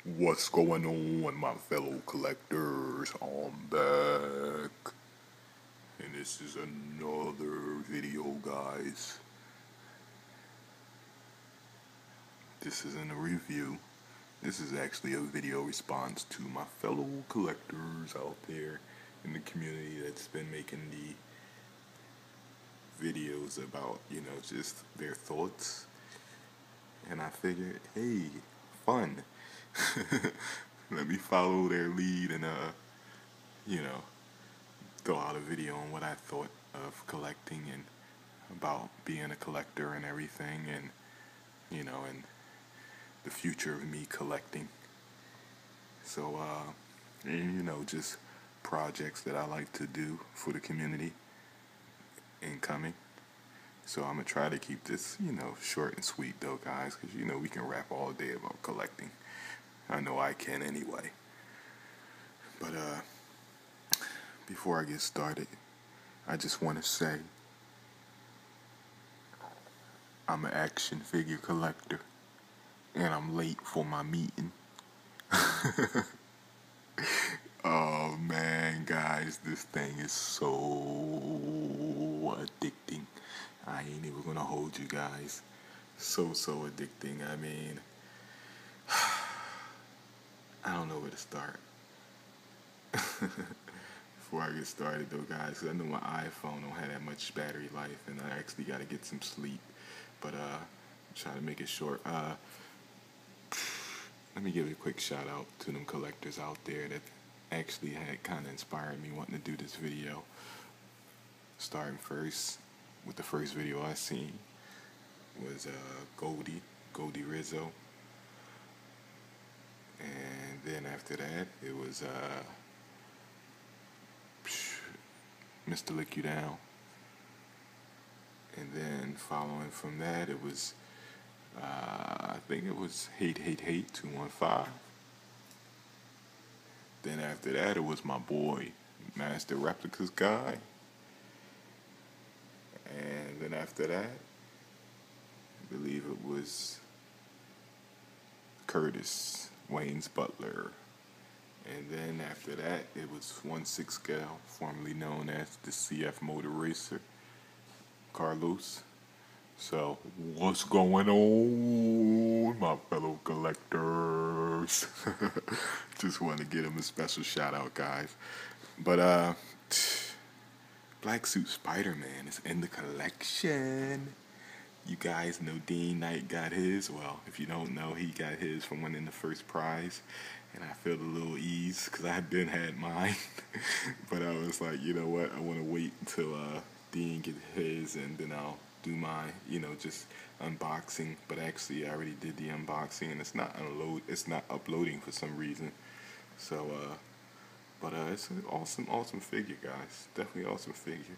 What's going on, my fellow collectors? I'm back. And this is another video, guys. This isn't a review. This is actually a video response to my fellow collectors out there in the community that's been making the videos about, just their thoughts. And I figured, hey, fun. Let me follow their lead and, you know, throw out a video on what I thought of collecting and about being a collector and everything, and and the future of me collecting. So and, just projects that I like to do for the community incoming. So I'm gonna try to keep this, short and sweet though, guys, because we can rap all day about collecting. I know I can anyway. But before I get started, I just want to say I'm an action figure collector, and I'm late for my meeting. Oh man, guys, this thing is so addicting. I ain't even gonna hold you guys. So addicting. I mean, I don't know where to start. Before I get started though, guys, 'cause I know my iPhone don't have that much battery life, and I actually gotta get some sleep. But try to make it short. Let me give a quick shout out to them collectors out there that actually had kind of inspired me wanting to do this video. Starting first with the first video I seen was Goldie Rizzo, and then after that it was Mr. Lick You Down, and then following from that it was I think it was Hate 215. Then after that, it was my boy, Master Replicas Guy. And then after that, I believe it was Curtis, Wayne's Butler. And then after that, it was 1/6 Gal, formerly known as the CF Motor Racer, Carlos. So, what's going on, my fellow collectors? Just want to give him a special shout out, guys. But, Black Suit Spider-Man is in the collection. You guys know Dean Knight got his. Well, if you don't know, he got his from winning the first prize. And I felt a little ease because I had been had mine. But I was like, you know what? I want to wait until Dean get his, and then I'll do my, just unboxing. But actually, I already did the unboxing, and it's not uploading for some reason. So, but it's an awesome figure, guys. Definitely awesome figure.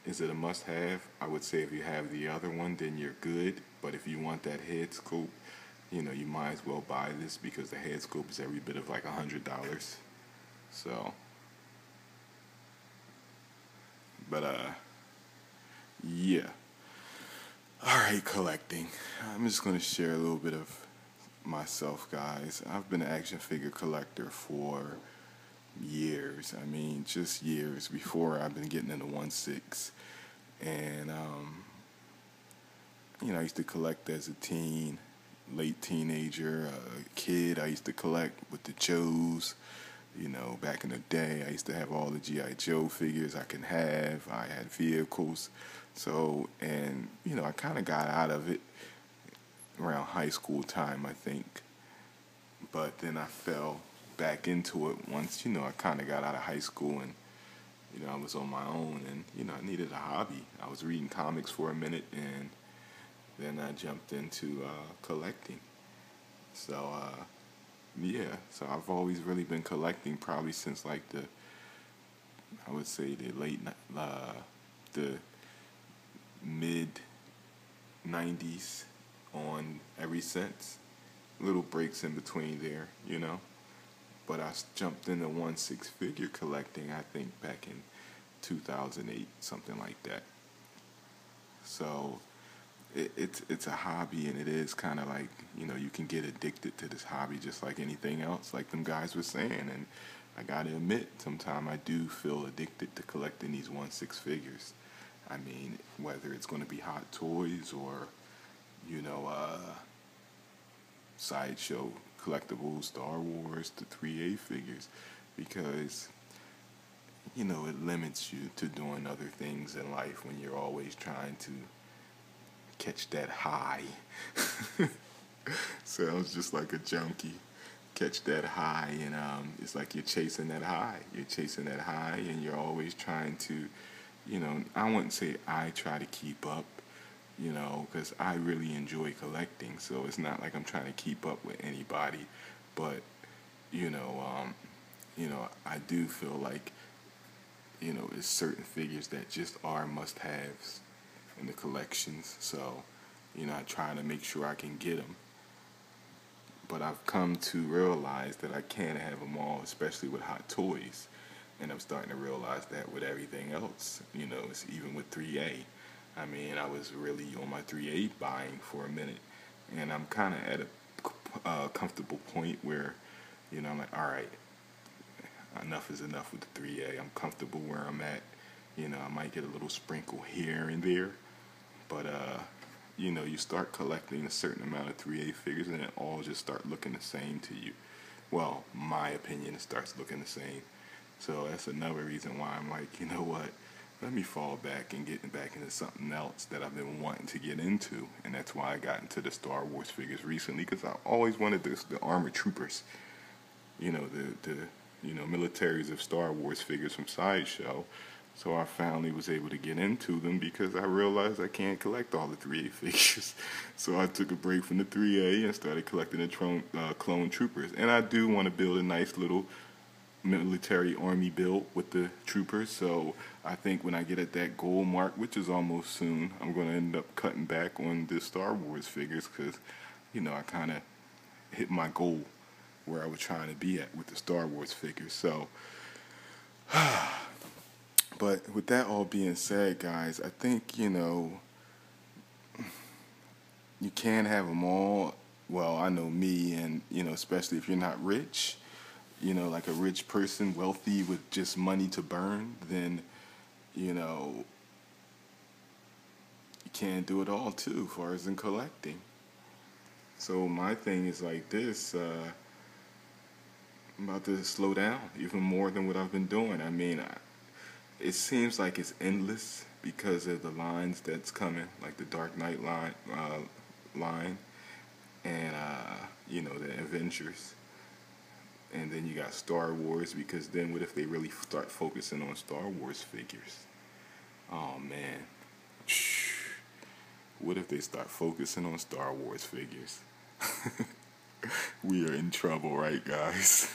Is it a must-have? I would say if you have the other one, then you're good. But if you want that head scope, you might as well buy this because the head scope is every bit of like $100. So, but yeah. Alright, collecting. I'm just going to share a little bit of myself, guys. I've been an action figure collector for years. I mean, just years before I've been getting into 1/6. And, I used to collect as a teen, late teenager, kid. I used to collect with the Joes. Back in the day, I used to have all the G.I. Joe figures I can have. I had vehicles. So, and, I kind of got out of it around high school time, I think. But then I fell back into it once, I kind of got out of high school, and, I was on my own, and, I needed a hobby. I was reading comics for a minute, and then I jumped into collecting. So, yeah, so I've always really been collecting probably since like I would say the mid 90s on ever since. Little breaks in between there, But I jumped into 1/6 figure collecting, I think, back in 2008, something like that. So, it's a hobby, and it is kind of like, you can get addicted to this hobby just like anything else, like them guys were saying. And I gotta admit, sometimes I do feel addicted to collecting these 1/6 figures. I mean, whether it's going to be Hot Toys or you know Sideshow collectibles, Star Wars, the 3A figures, because it limits you to doing other things in life when you're always trying to catch that high. Sounds just like a junkie. Catch that high, and it's like you're chasing that high. You're chasing that high, and you're always trying to, I wouldn't say I try to keep up, because I really enjoy collecting. So it's not like I'm trying to keep up with anybody, but you know, um, I do feel like it's certain figures that just are must-haves in the collections. So, I try to make sure I can get them. But I've come to realize that I can't have them all, especially with Hot Toys. And I'm starting to realize that with everything else, it's even with 3A. I mean, I was really on my 3A buying for a minute, and I'm kind of at a comfortable point where, I'm like, all right, enough is enough with the 3A. I'm comfortable where I'm at. I might get a little sprinkle here and there, but you start collecting a certain amount of 3A figures, and it all just start looking the same to you. Well, my opinion, it starts looking the same. So that's another reason why I'm like, you know what? Let me fall back and get back into something else that I've been wanting to get into, and that's why I got into the Star Wars figures recently, because I always wanted the armored troopers, the militaries of Star Wars figures from Sideshow. So I finally was able to get into them because I realized I can't collect all the 3A figures. So I took a break from the 3A and started collecting the clone troopers. And I do want to build a nice little military army build with the troopers. So I think when I get at that goal mark, which is almost soon, I'm going to end up cutting back on the Star Wars figures because, I kind of hit my goal where I was trying to be at with the Star Wars figures. So, but with that all being said, guys, I think, you can have them all. Well, I know me, and, especially if you're not rich, like a rich person, wealthy with just money to burn, then, you can't do it all too, as far as in collecting. So my thing is like this, I'm about to slow down even more than what I've been doing. I mean, it seems like it's endless because of the lines that's coming, like the Dark Knight line, and the Avengers. And then you got Star Wars, because then what if they really start focusing on Star Wars figures? Oh man. What if they start focusing on Star Wars figures? We are in trouble, right, guys?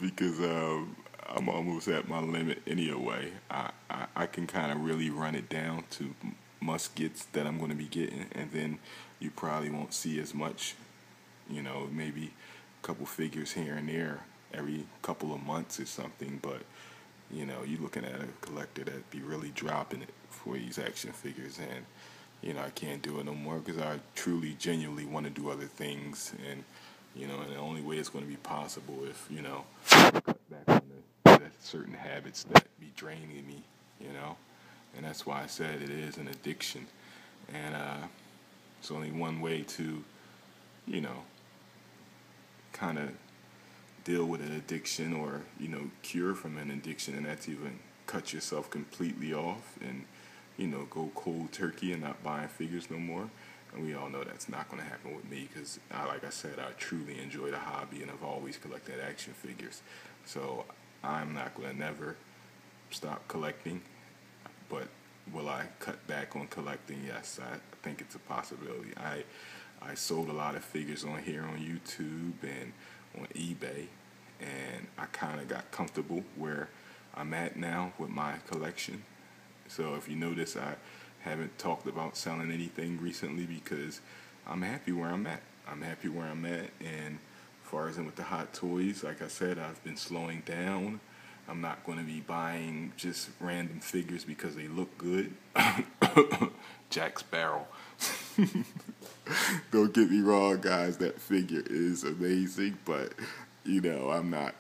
Because I'm almost at my limit anyway. I can kind of really run it down to muskets that I'm going to be getting, and then you probably won't see as much, maybe a couple figures here and there every couple of months or something, but you're looking at a collector that be really dropping it for these action figures, and I can't do it no more because I truly, genuinely want to do other things, and and the only way it's going to be possible if I cut back on the certain habits that be draining me, and that's why I said it is an addiction, and it's only one way to, kind of deal with an addiction, or cure from an addiction, and that's even cut yourself completely off and go cold turkey and not buying figures no more. And we all know that's not going to happen with me because, like I said, I truly enjoy the hobby, and I've always collected action figures. So I'm not going to never stop collecting. But will I cut back on collecting? Yes, I think it's a possibility. I sold a lot of figures on here on YouTube and on eBay, and I kind of got comfortable where I'm at now with my collection. So if you notice, I haven't talked about selling anything recently because I'm happy where I'm at. I'm happy where I'm at, and as far as in with the Hot Toys, like I said, I've been slowing down. I'm not going to be buying just random figures because they look good. Jack Sparrow. Don't get me wrong, guys. That figure is amazing, but I'm not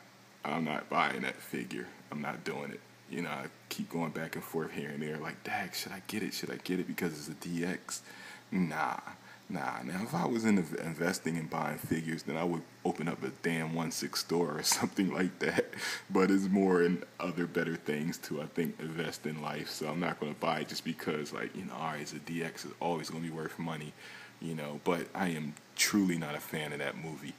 buying that figure. I'm not doing it. I keep going back and forth here and there. Like, Dag, should I get it? Should I get it because it's a DX? Nah. Now, if I was investing in buying figures, then I would open up a damn 1/6 store or something like that. But it's more in other better things to, I think, invest in life. So I'm not going to buy it just because, all right, it's a DX. It's always going to be worth money, But I am truly not a fan of that movie.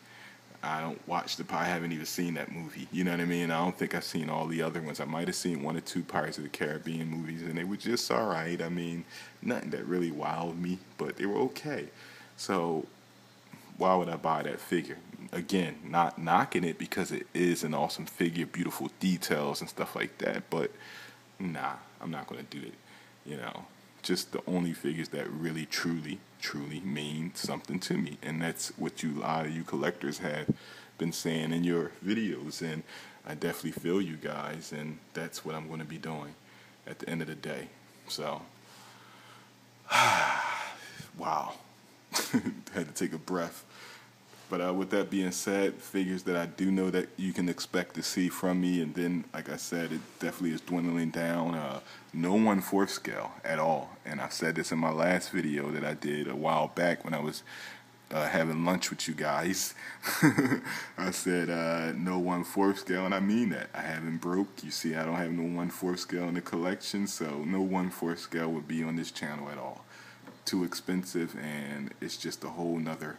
I don't watch I haven't even seen that movie. You know what I mean? I don't think I've seen all the other ones. I might have seen 1 or 2 Pirates of the Caribbean movies, and they were just all right. I mean, nothing that really wowed me, but they were okay. So why would I buy that figure? Again, not knocking it because it is an awesome figure, beautiful details and stuff like that, but nah, I'm not going to do it. Just the only figures that really, truly, truly mean something to me. And that's what a lot of you collectors have been saying in your videos. And I definitely feel you guys. And that's what I'm going to be doing at the end of the day. So, wow. Had to take a breath. But with that being said, figures that I do know that you can expect to see from me, and then, like I said, it definitely is dwindling down. No 1/4 scale at all. And I said this in my last video that I did a while back when I was having lunch with you guys. I said no 1/4 scale, and I mean that. I haven't broke. You see, I don't have no 1/4 scale in the collection, so no 1/4 scale would be on this channel at all. Too expensive, and it's just a whole nother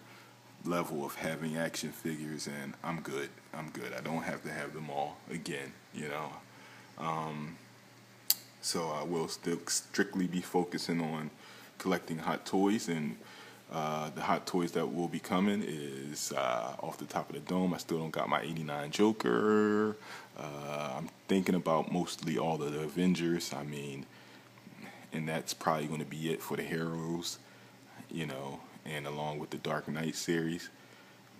level of having action figures, and I'm good. I don't have to have them all again, So I will still strictly be focusing on collecting Hot Toys, and the Hot Toys that will be coming is off the top of the dome. I still don't got my 89 Joker. I'm thinking about mostly all of the Avengers. I mean, and that's probably going to be it for the heroes, and along with the Dark Knight series.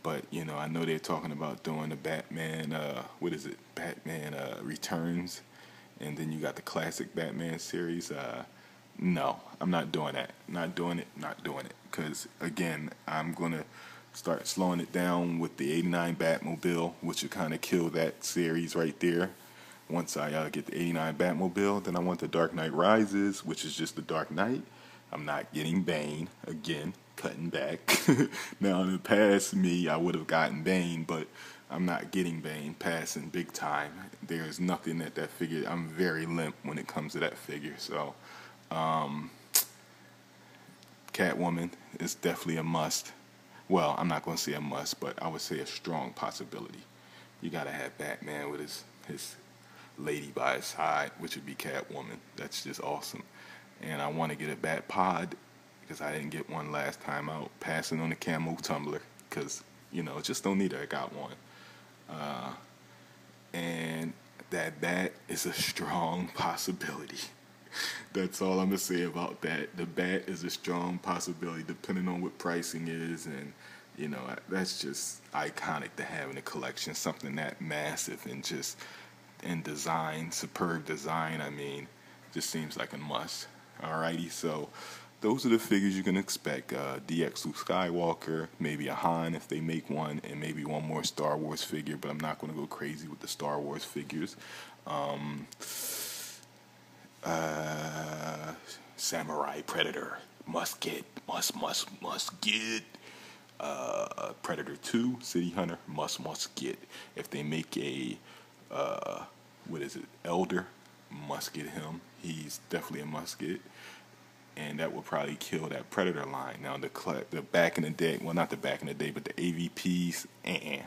But, I know they're talking about doing the Batman, Batman Returns, and then you got the classic Batman series. No, I'm not doing that. Not doing it, because, again, I'm going to start slowing it down with the 89 Batmobile, which will kind of kill that series right there. Once I get the 89 Batmobile, then I want the Dark Knight Rises, which is just the Dark Knight. I'm not getting Bane, again, cutting back. Now, in the past, I would have gotten Bane, but I'm not getting Bane, passing big time. There's nothing that figure, I'm very limp when it comes to that figure. So, Catwoman is definitely a must. Well, I'm not going to say a must, but I would say a strong possibility. You got to have Batman with his lady by his side, which would be Catwoman. That's just awesome. And I want to get a Bat Pod because I didn't get one last time out. Passing on the Camo Tumbler because, just don't need it. I got one. And that Bat is a strong possibility. That's all I'm going to say about that. The Bat is a strong possibility depending on what pricing is, and that's just iconic to have in a collection, something that massive and just in design, superb design. I mean, just seems like a must. Alrighty, so those are the figures you can expect. DX Luke Skywalker, maybe a Han if they make one, and maybe one more Star Wars figure, but I'm not going to go crazy with the Star Wars figures. Samurai Predator, must get. Predator 2, City Hunter, must get. If they make a, Elder, must get him. He's definitely a must get. And that will probably kill that Predator line. Now, the back in the day, well, not the back in the day, but the AVPs,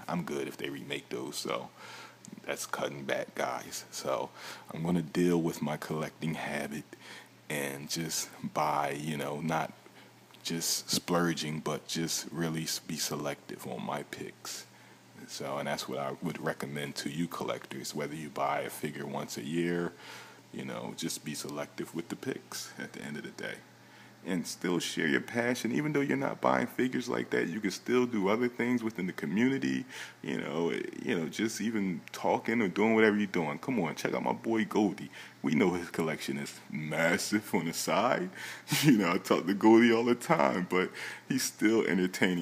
I'm good if they remake those. So that's cutting back, guys. So I'm going to deal with my collecting habit and just buy, not just splurging, but just really be selective on my picks. So, and that's what I would recommend to you collectors, whether you buy a figure once a year, just be selective with the picks at the end of the day. and still share your passion. Even though you're not buying figures like that, you can still do other things within the community. Just even talking or doing whatever you're doing. Come on, check out my boy Goldie. We know his collection is massive on the side. I talk to Goldie all the time, but he's still entertaining